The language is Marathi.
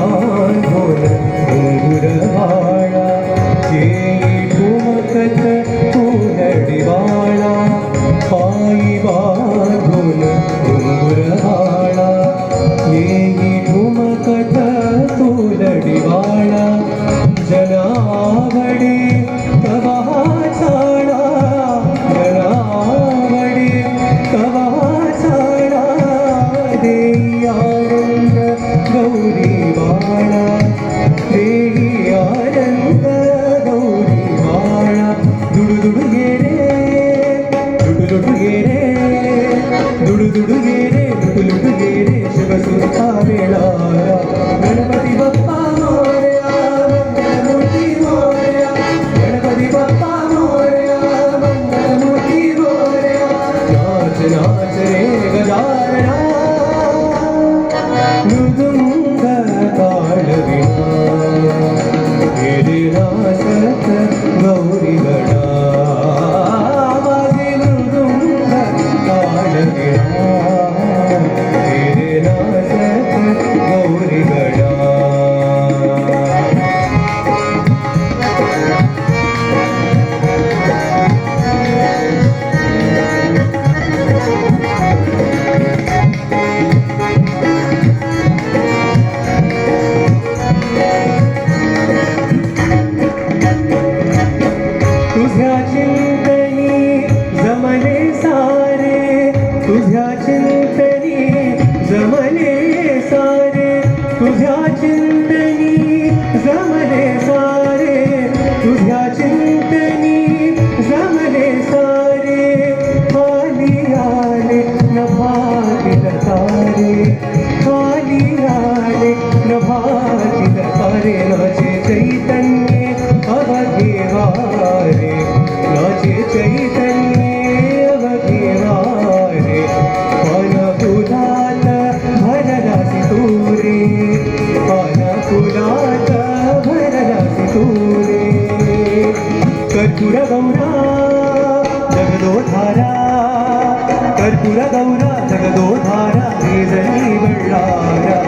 बांधून घुंगुरवाळा येई ठुमकत फुलडिवाळा पायी बांधून घुंगुरवाळा येई ठुमकत फुलडिवाळा जनावडे तवा चाळा जनावडे तवा चाळा देई आनंद गौरी बाळा देई आनंद गौरी बाळा दुडुदुडु गे रे दुडुदुडु गे रे दुडुदुडु गे रे दुडुदुडु गे रे शिवसुता वेळारा गणपती बाप्पा मोरया मंगलमूर्ती मोरया गणपती बाप्पा मोरया मंगलमूर्ती मोरया नाच नाच रे गजानना मृदुंग ताळविणा गेले नाचत गौरी गणा माझे मृदुंग ताळविणा गेले नाचत गौरी गणा तुझ्या चिंतनी जमले सारे तुझ्या चिंतनी जमले सारे तुझ्या चिंतनी जमले सारे तुझ्या चिंतनी जमले सारे खाली आले नभातील तारे खाली आले नभातील तारे नाचे चैतन्य अवघे वारे नाचे चैतन्य अवघे वारे पान फुलात भरलासी तुरे पान फुलात भरलासी तुरे कर्पूर गौरा जगदोधारा कर्पूर गौरा जगदोधारा हे जनी बळ्ळारा